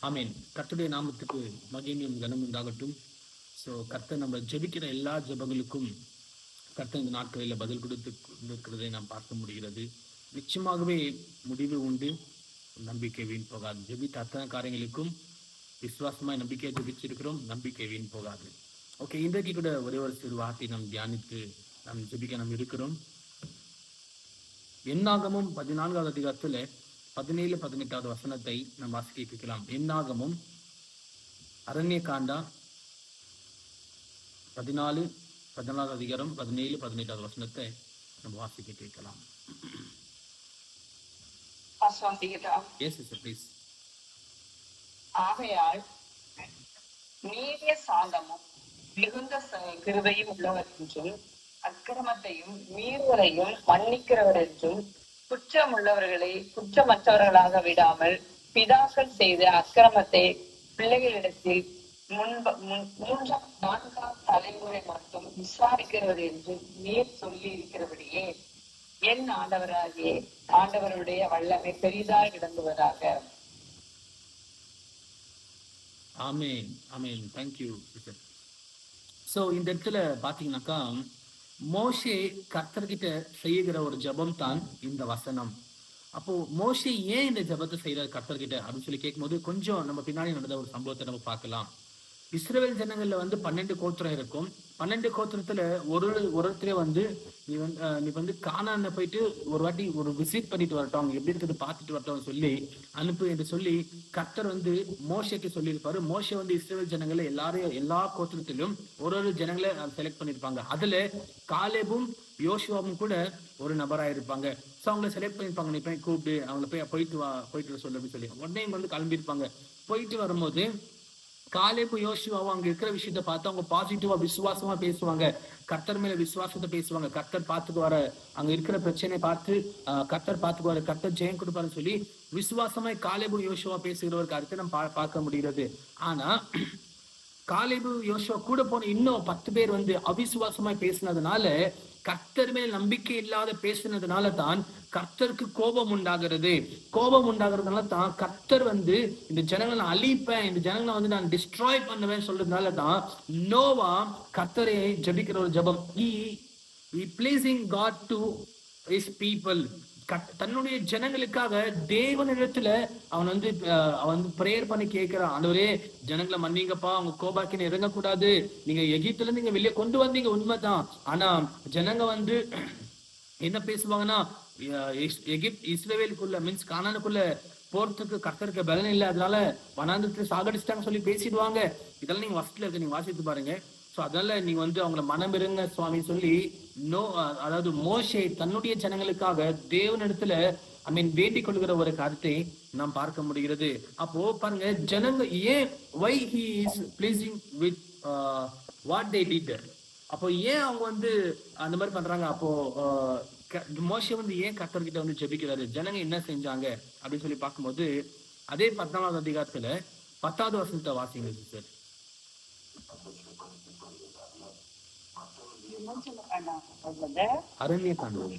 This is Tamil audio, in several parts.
ஆமீன். கர்த்தருடைய நாமத்துக்கு மகிமையும் கனம் உண்டாகட்டும். ஸோ கர்த்தர் நம்ம ஜெபிக்கிற எல்லா ஜெபங்களுக்கும் கர்த்தர் இந்த நாட்களில் பதில் கொடுத்து இருக்கிறதை நாம் பார்க்க முடிகிறது. நிச்சயமாகவே முடிவு உண்டு. நம்பிக்கை வீண் போகாது. ஜெபித்த அத்தனை காரியங்களுக்கும் விசுவாசமாய் நம்பிக்கையை ஜெபிச்சிருக்கிறோம். நம்பிக்கை வீண் போகாது. ஓகே, இன்றைக்கு கூட ஒரே ஒரு சிறு வார்த்தை நாம் தியானித்து நாம் ஜெபிக்க நாம் இருக்கிறோம். என்னாகமும் 14வது அதிகாரத்துல 17-18வது வசனத்தை நாம் வாசிக்க கேட்கலாம். என்னாகமும் அரண்ய காண்டா 14-14வது அதிகாரம் 17-18வது வசனத்தை நம்ம வாசிக்க கேட்கலாம். ஆகையால் நீடிய சாந்தமும் மிகுந்த கிருபையும் உள்ளவர் என்றும் அக்கிரமத்தையும் மீறுதலையும் மன்னிக்கிறவர் என்றும் குற்றம் உள்ளவர்களை குற்றமற்றவர்களாக விடாமல் பிதாக்கள் செய்த அக்கிரமத்தை பிள்ளைகளிடத்தில் 3-4 தலைமுறை மட்டும் விசாரிக்கிறது என்று நீர் சொல்லி இருக்கிறபடியே என் ஆண்டவருடைய வல்லமை பெரிதாய் விளங்குவதாக. ஆமென், ஆமென். Thank you. ஸோ இந்த இடத்துல பாத்தீங்கன்னாக்கா மோசே கர்த்தர்கிட்ட செய்கிற ஒரு ஜபம் தான் இந்த வசனம். அப்போ மோசே ஏன் இந்த ஜபத்தை செய்யறாரு கர்த்தர்கிட்ட அப்படின்னு சொல்லி கேட்கும்போது கொஞ்சம் நம்ம பின்னாடி நடந்த ஒரு சம்பவத்தை நம்ம பார்க்கலாம். இஸ்ரவேல் ஜனங்கள்ல 12 கோத்திரம் இருக்கும். 12 கோத்திரத்துல ஒருத்தரே நீ வந்து கானான்ல போயிட்டு ஒரு வாட்டி ஒரு விசிட் பண்ணிட்டு வரட்டும், அவங்க எப்படி இருக்குது பார்த்துட்டு வரட்டும் சொல்லி அனுப்பு என்று சொல்லி கர்த்தர் மோசேக்கு சொல்லியிருப்பாரு. மோசே இஸ்ரவேல் ஜனங்களை எல்லா கோத்திரத்திலும் ஒரு ஜனங்களை செலக்ட் பண்ணிருப்பாங்க. அதுல காலேபும் யோசுவாவும் கூட ஒரு நபராயிருப்பாங்க. ஸோ அவங்களை செலக்ட் பண்ணிருப்பாங்க. நீ போய் கூப்பிட்டு அவங்களை போயிட்டு வர சொல்லு அப்படின்னு சொல்லி உடனே கிளம்பியிருப்பாங்க. போயிட்டு வரும்போது காலேபு யோசுவாவும் அங்க இருக்கிற விஷயத்த பார்த்து அவங்க பாசிட்டிவா விசுவாசமா பேசுவாங்க. கர்த்தர் மேல விசுவாசத்தை பேசுவாங்க. கர்த்தர் பார்த்துக்குவாரு, அங்க இருக்கிற பிரச்சனையை பார்த்து கர்த்தர் பார்த்துக்குவாரு, கர்த்தர் ஜெயம் கொடுப்பாருன்னு சொல்லி விசுவாசமாய் காலேபு யோசுவா பேசுகிற ஒரு கருத்தை நம்ம பார்க்க முடிகிறது. ஆனா காலேபு யோசுவா கூட போன இன்னும் 10 பேர் அவிசுவாசமாய் பேசினதுனால, கர்த்தர் மேல் நம்பிக்கை இல்லாத பேசினதுனால தான் கர்த்தருக்கு கோபம் உண்டாகிறது. கோபம் உண்டாகிறதுனால தான் கர்த்தர் இந்த ஜனங்களை அழிப்பேன், இந்த ஜனங்களை நான் டிஸ்ட்ராய் பண்ணுவேன் சொல்றதுனால தான் நோவா கர்த்தரை ஜபிக்கிற ஒரு ஜபம். he pleasing God to his people. தன்னுடைய ஜனங்களுக்காக தேவனிடத்துல அவன் பிரேயர் பண்ணி கேட்கிறான். ஆண்டவரே ஜனங்களை மன்னிங்கப்பா, அவங்க கோபாக்கின இறங்கக்கூடாது, நீங்க எகிப்துல நீங்க வெளியே கொண்டு வந்தீங்க உண்மைதான். ஆனா ஜனங்க என்ன பேசுவாங்கன்னா, இஸ்ரவேலுக்குள்ள மீன்ஸ் கானானுக்குள்ள போறதுக்கு கர்த்தருக்கு பலன் இல்லை, அதனால வனாந்தரத்துல சாகடிச்சிட்டாங்க சொல்லி பேசிடுவாங்க. இதெல்லாம் நீங்க வசத்துல இருக்க, நீங்க வாசித்து பாருங்க. ஸோ அதனால நீ அவங்கள மனம் இருங்க சுவாமி சொல்லி அதாவது மோசே தன்னுடைய ஜனங்களுக்காக தேவனிடத்துல வேண்டிக் கொள்கிற ஒரு கருத்தை நாம் பார்க்க முடிகிறது. அப்போ பாருங்க, ஜனங்க ஏன் why he is pleasing with what they did. அப்போ ஏன் அவங்க அந்த மாதிரி பண்றாங்க. அப்போ மோசே ஏன் கர்த்தர்கிட்ட ஜெபிக்கிறாரு, ஜனங்க என்ன செஞ்சாங்க அப்படின்னு சொல்லி பார்க்கும்போது அதே 14வது அதிகாரத்துல 10வது வசனத்தை வாசிங்க சார். அரண்யகாண்டம்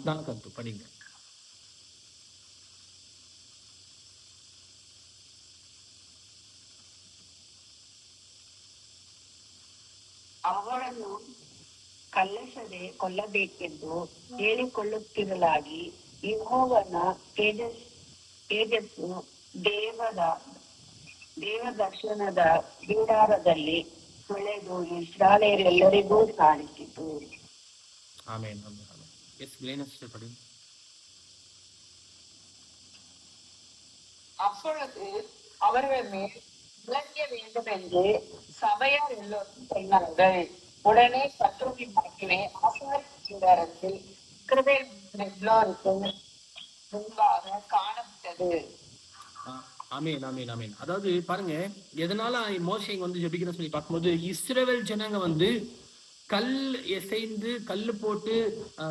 14 படிங்க. ಅವಳನ್ನು ಕಲ್ಲಸದೆ ಕೊಲ್ಲಬೇಕೆಂದು ಹೇಳಿಕೊಳ್ಳುತ್ತಿರಲಾಗಿ ಯೆಹೋವನ ತೇಜಸ್ಸು ದೇವದರ್ಶನದ ಗುಡಾರದಲ್ಲಿ ಹೊಳೆದು ಇಸ್ರಾಯೇಲರೆಲ್ಲರಿಗೂ ಕಾಣಿಸಿತು. ஆமென், ஆமென். எஸ் கிளேனஸ் படி. அப்பொழுது அவர்கள் மேல் விளங்க வேண்டும் என்று சபையார் எல்லோரும் சொன்னார்கள். உடனே கர்த்தருடைய மகிமை ஆசீர்வாதத்தில் எல்லோருக்கும் முன்பாக காணப்பட்டது. ஆமீன், ஆமீன், ஆமீன். அதாவது பாருங்க, எதனால மோசே ஜெபிக்கிறேன்னு சொல்லி பார்க்கும்போது இஸ்ரவேல் ஜனங்க கல் எசைந்து கல்லு போட்டு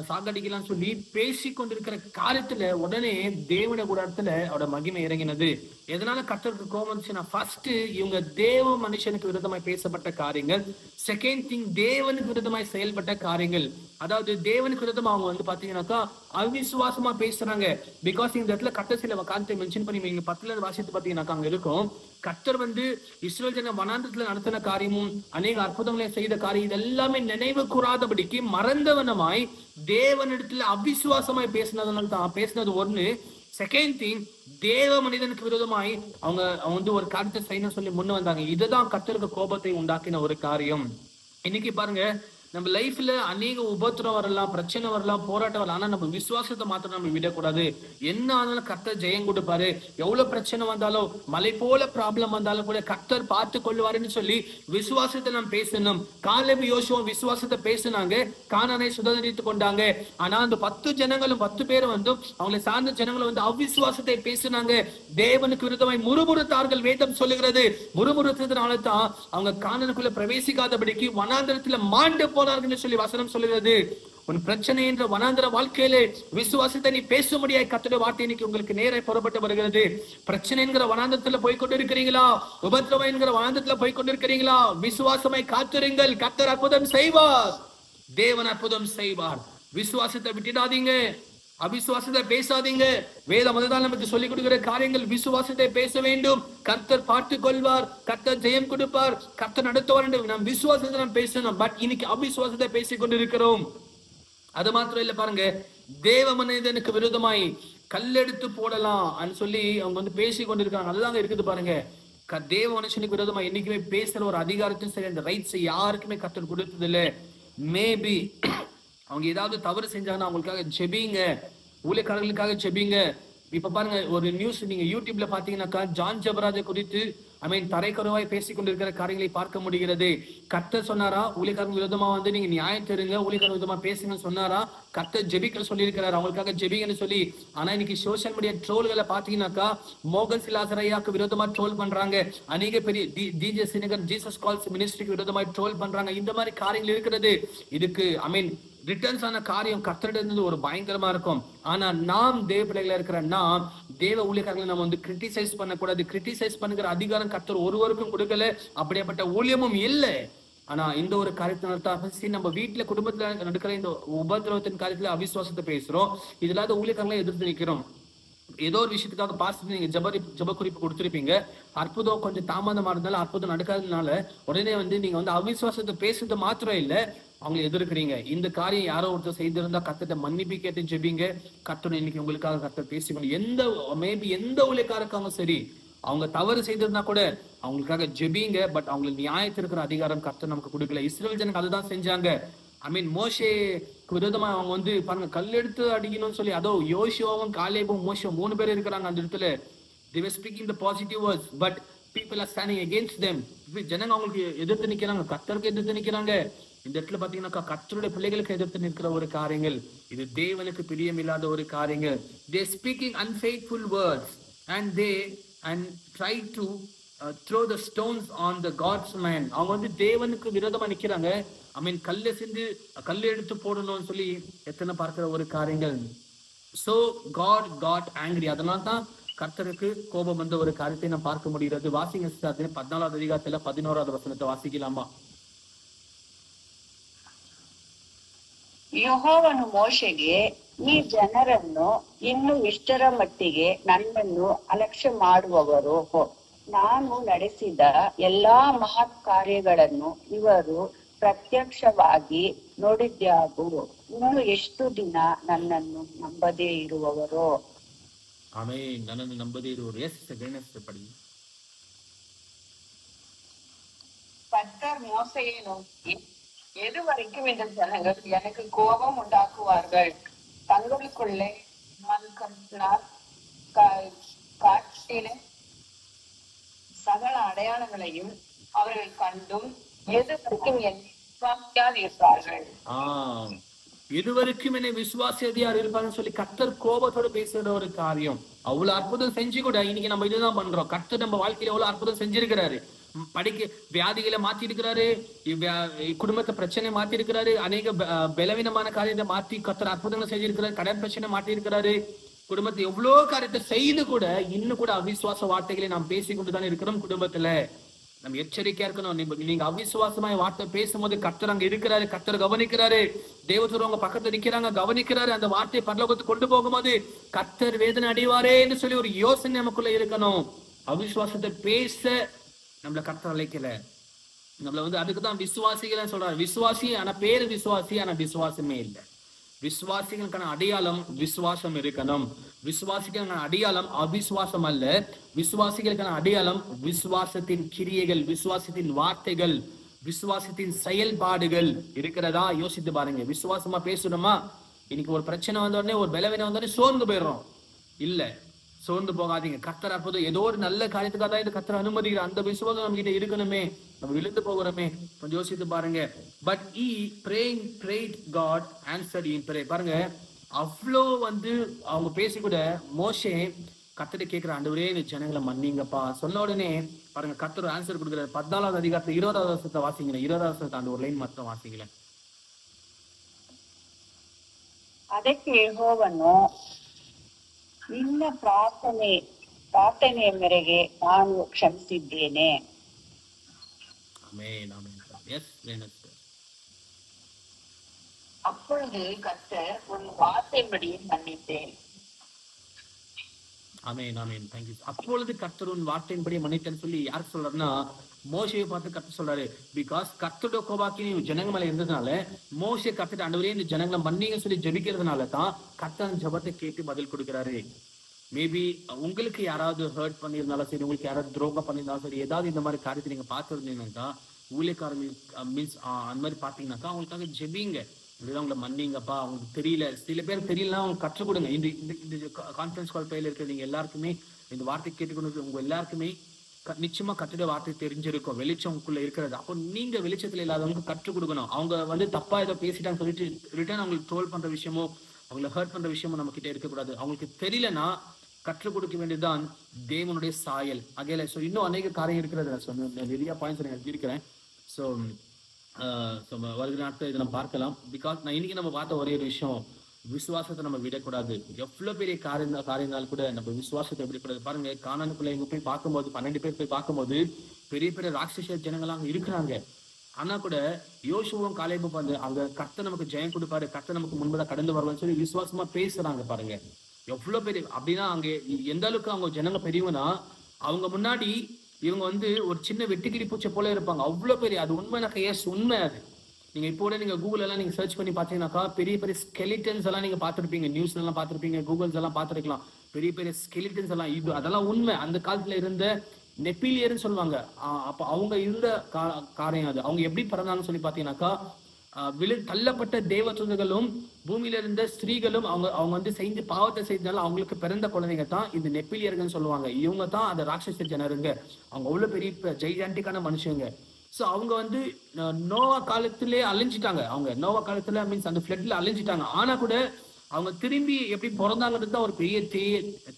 சாகடிக்கலாம் சொல்லி பேசி கொண்டிருக்கிற காலத்துல உடனே தேவன கூடத்துல அவரோட மகிமை இறங்கினது. எதனால கர்த்தருக்கு கோபம் வந்துச்சுன்னா, ஃபர்ஸ்ட் இவங்க தேவ மனுஷனுக்கு விரோதமாய் பேசப்பட்ட காரியங்கள். செகண்ட் திங், தேவனுக்கு விரோதமாய் செயல்பட்ட காரியங்கள். அதாவது தேவனுக்கு விரோதமா அவங்க வந்து பாத்தீங்கன்னாக்கா அவிசுவாசமா பேசுறாங்க. பிகாஸ் இந்த இடத்துல கர்த்தர் சில காரியத்தை மென்ஷன் பண்ணி நீங்க 10ல வாசித்து பாத்தீங்கன்னாக்கா அங்க இருக்கும், கர்த்தர் வந்து இஸ்ரவேல் ஜன வனாந்தரத்துல நடத்தின காரியமும் அநேக அற்புதங்களை செய்த காரியம் இதெல்லாமே நினைவு கூறாதபடிக்கு மறந்தவனமாய் தேவனிடத்துல அவிசுவாசமாய் பேசினதுனால தான் பேசினது ஒண்ணு. செகண்ட் திங், தேவ மனிதனுக்கு விரோதமாய் அவங்க வந்து ஒரு காரியத்தை செய்யணும்னு சொல்லி முன்ன வந்தாங்க. இதுதான் கர்த்தருக்கு கோபத்தை உண்டாக்கின ஒரு காரியம். இன்னைக்கு பாருங்க, நம்ம லைஃப்ல அநேக உபத்திரம் வரலாம், பிரச்சனை வரலாம், போராட்டம் வரலாம். ஆனா நம்ம விசுவாசத்தை மாத்திரம் நம்ம விடக்கூடாது. என்ன ஆனாலும் கர்த்தர் ஜெயம் கொடுப்பாரு. எவ்வளவு பிரச்சனை வந்தாலும், மலை போல ப்ராப்ளம் வந்தாலும் கூட கர்த்தர் பார்த்து கொள்வாருன்னு சொல்லி விசுவாசத்தை நம்ம பேசணும். காலேபு யோசுவாவும் விசுவாசத்தை பேசினாங்க, கானானை சுதந்திரித்துக் கொண்டாங்க. ஆனா அந்த 10 ஜனங்களும் 10 பேரும் வந்து அவங்களை சார்ந்த ஜனங்களும் வந்து அவிசுவாசத்தை பேசினாங்க, தேவனுக்கு விருத்தமாய் முறுமுறுத்தார்கள். வேதம் சொல்லுகிறது, முறுமுறுத்ததுனால தான் அவங்க கானானுக்குள்ள பிரவேசிக்காதபடிக்கு வனாந்தரத்துல மாண்டு போனார்கள் சொல்லி வசனம் சொல்லுகிறது. உன் பிரச்சனை என்ற வனாந்தர வாழ்க்கையிலே விசுவாசத்தை நீ பேச முடியாது. கர்த்தருடைய வார்த்தை இன்னைக்கு உங்களுக்கு நேரே புறப்பட்டு வருகிறது. பிரச்சனை என்கிற வனாந்தரத்துல போய் கொண்டிருக்கிறீங்களா? உபத்திரவம் என்கிற வனாந்தரத்துல போய் கொண்டிருக்கிறீங்களா? விசுவாசமாய் காத்திருங்கள், கர்த்தர் அற்புதம் செய்வார். தேவன் அற்புதம் செய்வார். விசுவாசத்தை விட்டுடாதீங்க, அவிசுவாசத்தை பேசாதீங்க. வேதம் அதுதான் நமக்கு சொல்லிக் கொடுக்கிற காரியங்கள். விசுவாசத்தை பேச வேண்டும், கர்த்தர் பார்த்துக் கொள்வார், கர்த்தர் ஜெயம் கொடுப்பார், கர்த்தர் நடத்துவார் என்று நாம் விசுவாசத்தை நாம் பேசணும். பட் இன்னைக்கு அவிசுவாசத்தை பேசிக் கொண்டிருக்கிறோம். அது மாத்திரம் இல்ல, பாருங்க, தேவ மனிதனுக்கு விரோதமாய் கல்லெடுத்து போடலாம் சொல்லி அவங்க வந்து பேசி கொண்டிருக்காங்க. அதுதாங்க இருக்குது பாருங்க. தேவ மனுஷனுக்கு விரோதமா என்னைக்குமே பேசுற ஒரு அதிகாரத்தையும் சரி, அந்த ரைட்ஸ் யாருக்குமே கர்த்தர் கொடுத்தது இல்ல. மேபி அவங்க ஏதாவது தவறு செஞ்சாங்கன்னா அவங்களுக்காக ஜெபிங்க, ஊழியக்காரர்களுக்காக ஜெபிங்க. இப்ப பாருங்க, ஒரு நியூஸ் நீங்க யூடியூப்ல பாத்தீங்கன்னாக்கா ஜான் ஜெபராஜை குறித்து தரைக்கருவாய் பேசிக் கொண்டிருக்கிற காரியங்களை பார்க்க முடிகிறது. கர்த்தர் சொன்னாரா ஊழியக்காரங்க விரோதமா வந்து நீங்க நியாயம் தருங்க, ஊழியக்காரங்க விரோதமா பேசுங்கன்னு சொன்னாரா? கர்த்தர் ஜெபிக்க சொல்லியிருக்கிறார், அவங்களுக்காக ஜெபிங்கன்னு சொல்லி. ஆனா இன்னைக்கு சோசியல் மீடியா ட்ரோல்களை பாத்தீங்கன்னாக்கா மோகன் சிலாசரையாக்கு விரோதமா ட்ரோல் பண்றாங்க. அநேக பெரிய டிஜே சினகர் ஜீசஸ் கால்ஸ் மினிஸ்ட்ரிக்கு விரோதமா ட்ரோல் பண்றாங்க. இந்த மாதிரி காரியங்கள் இருக்கிறது. இதுக்கு ரிட்டர்ன்ஸ் ஆன காரியம் கர்த்தரிடம் ஒரு பயங்கரமா இருக்கும். ஆனா நாம் தேவ பிள்ளைகளா இருக்கிற நாம் தேவ ஊழியக்காரர்களை நம்ம வந்து கிரிட்டிசைஸ் பண்ணக்கூடாது. கிரிட்டிசைஸ் பண்ணுகிற அதிகாரம் கர்த்தர் ஒருவருக்கும் கொடுக்கல, அப்படியேப்பட்ட ஊழியமும் இல்லை. ஆனா இந்த ஒரு காரியத்தினால நம்ம வீட்டுல குடும்பத்துல நடக்கிற இந்த உபதிரவத்தின் காரியத்துல அவிசுவாசத்தை பேசுறோம், இதுல ஊழியக்காரங்களை எதிர்த்து நிக்கிறோம். ஏதோ ஒரு விஷயத்துக்காக பாஸ்ட் நீங்க ஜப குறிப்பு கொடுத்துருப்பீங்க, அற்புதம் கொஞ்சம் தாமதமா இருந்தாலும் அற்புதம் நடக்காததுனால உடனே வந்து நீங்க வந்து அவிசுவாசத்தை பேசுறது மாத்திரம் இல்ல, அவங்க எதிர்க்கிறீங்க. இந்த காரியம் யாரோ ஒருத்தர் செய்திருந்தா கர்த்தர்ட்ட மன்னிப்பு கேட்டு ஜெபிங்க. கர்த்தர் இன்னைக்கு உங்களுக்காக கர்த்தர் பேசிக்கணும். எந்த ஊழியக்காரருக்காக சரி, அவங்க தவறு செய்திருந்தா கூட அவங்களுக்காக ஜெபிங்க. பட் அவங்களுக்கு நியாயத்திற்கிற அதிகாரம் கர்த்தர் நமக்கு கொடுக்கல. இஸ்ரவேல் ஜனங்க அதுதான் செஞ்சாங்க. மோசேக்கு விரோதமா அவங்க வந்து பாருங்க கல்லெடுத்து அடிக்கணும்னு சொல்லி, அதோ யோசுவாவும் காலேபும் மோசேவும் 3 பேர் இருக்கிறாங்க அந்த இடத்துல. they were speaking the positive words, but people are standing against them. ஜனங்க அவங்களுக்கு எதிர்த்து நிக்கிறாங்க, கர்த்தருக்கு எதிர்த்து நிக்கிறாங்க. இந்த இடத்துல பாத்தீங்கன்னா கர்த்தருடைய பிள்ளைகளுக்கு எதிர்த்து நிற்கிற ஒரு காரியங்கள், இது தேவனுக்கு பிரியம் இல்லாத ஒரு காரியங்கள். they speaking unfaithful words and try to throw the stones on the God's man. அவங்க வந்து தேவனுக்கு விரோதமா நிக்கிறாங்க. கல்ல செஞ்சு கல்லு எடுத்து போடணும்னு சொல்லி எத்தனை பார்க்கிற ஒரு காரியங்கள். So God got angry. அதனால தான் கர்த்தருக்கு கோபம் வந்த ஒரு காரியத்தை நாம் பார்க்க முடிகிறது. வாசிங்க 14வது அதிகாரத்துல 11வது வசனத்தை வாசிக்கலாமா? ಯೆಹೋವನು ಮೋಶೆಗೆ, ಈ ಜನರನ್ನು ಇನ್ನು ಇಷ್ಟರ ಮಟ್ಟಿಗೆ ನನ್ನನ್ನು ಅಲಕ್ಷ್ಯ ಮಾಡುವವರು, ನಾನು ನಡೆಸಿದ ಎಲ್ಲಾ ಮಹತ್ ಕಾರ್ಯಗಳನ್ನು ಇವರು ಪ್ರತ್ಯಕ್ಷವಾಗಿ ನೋಡಿದ್ಯಾಗು, ಇನ್ನು ಎಷ್ಟು ದಿನ ನನ್ನನ್ನು ನಂಬದೇ ಇರುವವರು? ನನ್ನನ್ನು ನಂಬದೇ ಇರುವರು. படி. கர்த்தர் மோசேயை நோக்கி, எது வரைக்கும் இந்த ஜனங்கள் எனக்கு கோபம் உண்டாக்குவார்கள்? தங்களுக்குள்ளே காட்டின சகல அடையாளங்களையும் அவர்கள் கண்டும் எது வரைக்கும் இருப்பார்கள்? இதுவரைக்கும் என்னை விசுவாசியா இருப்பாங்கன்னு சொல்லி கர்த்தர் கோபத்தோட பேசுற ஒரு காரியம். அவ்வளவு அற்புதம் செஞ்சு கூட இன்னைக்கு நம்ம இதுதான் பண்றோம். கர்த்தர் நம்ம வாழ்க்கையில எவ்வளவு அற்புதம் செஞ்சிருக்கிறாரு. படிக்க வியாதிகளை மாத்தி இருக்கிறாரு, குடும்பத்தை பிரச்சனை மாத்தி இருக்கிறாரு, அநேக பலவீனமான காரியத்தை மாத்தி கர்த்தர் அற்புதங்கள் செஞ்சிருக்கிறாரு, கடன் பிரச்சனை மாட்டி இருக்கிறாரு, குடும்பத்தை எவ்வளவு காரியத்தை செய்து கூட இன்னும் கூட அவிசுவாச வார்த்தைகளை நாம் பேசிக்கொண்டுதான் இருக்கிறோம். குடும்பத்துல நம்ம எச்சரிக்கையா இருக்கணும். நீங்க அவிசுவாசமாய் வார்த்தை பேசும்போது கர்த்தர் அங்க இருக்கிறாரு, கர்த்தர் கவனிக்கிறாரு, தேவதூதர் உங்க பக்கத்துல நிக்கிறாங்க, கவனிக்கிறாரு. அந்த வார்த்தையை பரலோகத்துக்கு கொண்டு போகும்போது கர்த்தர் வேதனை அடைவாரேன்னு சொல்லி ஒரு யோசனை நமக்குள்ள இருக்கணும். அவிசுவாசத்தை பேச நம்மள கர்த்தர் அழைக்கல. நம்மள அதுக்குதான் விசுவாசிகள் சொல்றாரு. விசுவாசி ஆனா பேரு விசுவாசி, ஆனா விசுவாசமே இல்லை. விசுவாசிகளுக்கான அடையாளம் விசுவாசம் இருக்கணும். விசுவாசிகளுக்கான அடையாளம் அவிசுவாசம் அல்ல. விசுவாசிகளுக்கான அடையாளம் விசுவாசத்தின் கிரியைகள், விசுவாசத்தின் வார்த்தைகள், விசுவாசத்தின் செயல்பாடுகள் இருக்கிறதா யோசித்து பாருங்க. விசுவாசமா பேசணுமா? இன்னைக்கு ஒரு பிரச்சனை வந்த உடனே, ஒரு பலவீனம் வந்த உடனே சோர்ந்து போயிடுறோம். இல்ல, சோர்ந்து போகாதீங்க. கர்த்தர் அற்புதம் ஏதோ ஒரு நல்ல காரியத்துக்காக தான் இது கர்த்தர் அனுமதிக்கிற அந்த விசுவாசம் நம்ம கிட்ட இருக்கணுமே. நம்ம விழுந்து போகிறோமே, கொஞ்சம் யோசித்து பாருங்க. But he prayed God answered in prayer. பாருங்க, அவ்வளோ அவங்க பேசி கூட மோசே கர்த்தரை கேட்கிற, ஆண்டவரே இந்த ஜனங்களை மன்னிங்கப்பா சொன்ன உடனே பாருங்க கர்த்தர் ஆன்சர் கொடுக்குற. 14வது அதிகாரத்துல 20வது வருஷத்தை வாசிங்களேன். 20வது வருஷத்தை அந்த ஒரு லைன் மாத்திரம் வாசிங்களேன். ಅದಕ್ಕೆ ಯೆಹೋವನು ನಿನ್ನ ಪ್ರಾರ್ಥನೆಯ ಮೇರೆಗೆ ನಾನು ಕ್ಷಮಿಸಿದ್ದೇನೆ. அப்பொழுது கர்த்தர் உன் வார்த்தையின்படி மன்னித்தேன். ஆமென், ஆமென். Thank you. அப்பொழுது கர்த்தர் உன் வார்த்தையின்படி மன்னித்தேன்னு சொல்லி யார் சொல்றாருன்னா மோசையை பார்த்து கர்த்தர் சொல்றாரு. பிகாஸ் கர்த்தருடைய கோபாக்கினி ஜனங்க மேல இருந்ததுனால மோசே கர்த்தர் ஆண்டவரே இந்த ஜனங்களை மன்னிங்க சொல்லி ஜெபிக்கிறதுனால தான் கர்த்தர் ஜெபத்தை கேட்டு பதில் கொடுக்கிறாரு. மேபி உங்களுக்கு யாராவது ஹர்ட் பண்ணியிருந்தாலும் சரி, உங்களுக்கு யாராவது துரோகம் பண்ணியிருந்தாலும் சரி, ஏதாவது இந்த மாதிரி காரியத்தை நீங்க பார்த்துருந்தீங்கன்னாக்கா, ஊழியக்காரங்க மீன்ஸ் அந்த மாதிரி பார்த்தீங்கன்னாக்கா அவங்களுக்காக ஜெபிங்க. அவங்களை மன்னிங்கப்பா, அவங்களுக்கு தெரியல, சில பேர் தெரியலன்னா அவங்க கற்றுக் கொடுங்க. இந்த கான்ஃபரன்ஸ் கால் பையில இருக்கிற நீங்க எல்லாருக்குமே இந்த வார்த்தை கேட்டுக்கொண்டு உங்க எல்லாருக்குமே நிச்சயமா கர்த்தருடைய வார்த்தை தெரிஞ்சிருக்கும், வெளிச்சம் உங்களுக்குள்ள இருக்கிறது. அப்போ நீங்க வெளிச்சத்துல இல்லாதவங்க கற்றுக் கொடுக்கணும். அவங்க தப்பா ஏதோ பேசிட்டான்னு சொல்லிட்டு ரிட்டர்ன் அவங்களுக்கு ட்ரோல் பண்ற விஷயமோ அவங்களை ஹர்ட் பண்ற விஷயமோ நம்ம கிட்ட இருக்கக்கூடாது. அவங்களுக்கு தெரியலன்னா கற்றுக் கொடுக்க வேண்டியதுதான் தேவனுடைய சாயல். அகையில ஸோ இன்னும் அநேக காரியம் இருக்கிறது. நான் சொன்னேன், நிறைய பாயிண்ட்ஸ் நான் எழுதியிருக்கிறேன். ஸோ வருகிற நாட்கள் இதை நம்ம பார்க்கலாம். பிகாஸ் நான் இன்னைக்கு நம்ம பார்த்த ஒரே ஒரு விஷயம், விசுவாசத்தை நம்ம விடக்கூடாது. எவ்வளவு பெரிய காரியங்கள் கூட நம்ம விசுவாசத்தை விடக்கூடாது. பாருங்க, கானானுக்குள்ள எங்க போய் பார்க்கும்போது 12 பேர் போய் பார்க்கும்போது பெரிய பெரிய ராட்சச ஜனங்கள்லாம் அங்க இருக்கிறாங்க. ஆனா கூட யோசுவும் காலேபும் அங்க கர்த்தர் நமக்கு ஜெயம் கொடுப்பாரு, கர்த்தர் நமக்கு முன்பதான் கடந்து வருவான்னு சொல்லி விசுவாசமா பேசுறாங்க. பாருங்க எவ்வளவு பெரிய, அப்படின்னா அங்க எந்த அளவுக்கு அவங்க ஜனங்க பெரியவனா, அவங்க முன்னாடி இவங்க ஒரு சின்ன வெட்டுக்கிளி பூச்சை போல இருப்பாங்க. அவ்வளவு பெரிய, அது உண்மைனாக்கா எஸ் உண்மை. அது நீங்க இப்போ கூட நீங்க கூகுள் எல்லாம் நீங்க சர்ச் பண்ணி பாத்தீங்கன்னாக்கா பெரிய பெரிய ஸ்கெலிட்டன்ஸ் எல்லாம் நீங்க பாத்துருப்பீங்க, நியூஸ்ல எல்லாம் பாத்துருப்பீங்க, கூகுள்ஸ் எல்லாம் பாத்துருக்கலாம். பெரிய பெரிய ஸ்கெலிட்டன்ஸ் எல்லாம் அதெல்லாம் உண்மை. அந்த காலத்துல இருந்த நெப்பிலியர்னு சொல்லுவாங்க. அப்ப அவங்க இருந்த காரியம் அது. அவங்க எப்படி பிறந்தாங்கன்னு சொல்லி பாத்தீங்கன்னாக்கா, தள்ளப்பட்ட தேவதூதர்களும் பூமியில இருந்த ஸ்திரீகளும் அவங்க செய்து பாவத்தை செய்தனால அவங்களுக்கு பிறந்த குழந்தைங்க தான் இந்த நெப்பிலியர்கள் சொல்லுவாங்க. இவங்க தான் அந்த ராட்சச ஜனருங்க. அவங்க அவ்வளவு பெரிய ஜெய்ஜாண்டிக்கான மனுஷங்க. ஸோ அவங்க நோவா காலத்திலே அழிஞ்சிட்டாங்க. அவங்க நோவா காலத்துல மீன்ஸ் அந்த ஃபிளட்ல அழிஞ்சிட்டாங்க. ஆனா கூட அவங்க திரும்பி எப்படி பிறந்தாங்கிறது தான் ஒரு பெரிய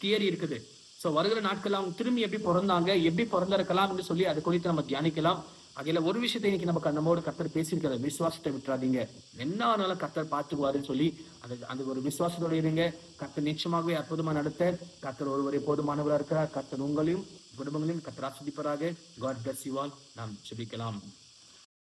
தியரி இருக்குது. ஸோ வருகிற நாட்கள் அவங்க திரும்பி எப்படி பிறந்தாங்க, எப்படி பிறந்திருக்கலாம் என்று சொல்லி அதை குறித்து நம்ம தியானிக்கலாம். அதில் ஒரு விஷயத்தை இன்னைக்கு நமக்கு நம்மோடு கர்த்தர் பேசியிருக்கிறார், விசுவாசத்தை விட்டுறாதீங்க, என்ன ஆனாலும் கர்த்தர் பார்த்துக்குவாருன்னு சொல்லி அந்த ஒரு விசுவாசத்தோட இருங்க. கர்த்தர் நிச்சயமாகவே அற்புதமா நடத்த கர்த்தர் ஒருவரே போதுமானவராக இருக்கிறார். கர்த்தர் உங்களையும் குடும்பங்களையும் கர்த்தர் ஆசீர்வதிப்பாராக. God bless you all. நாம் ஜெபிக்கலாம்.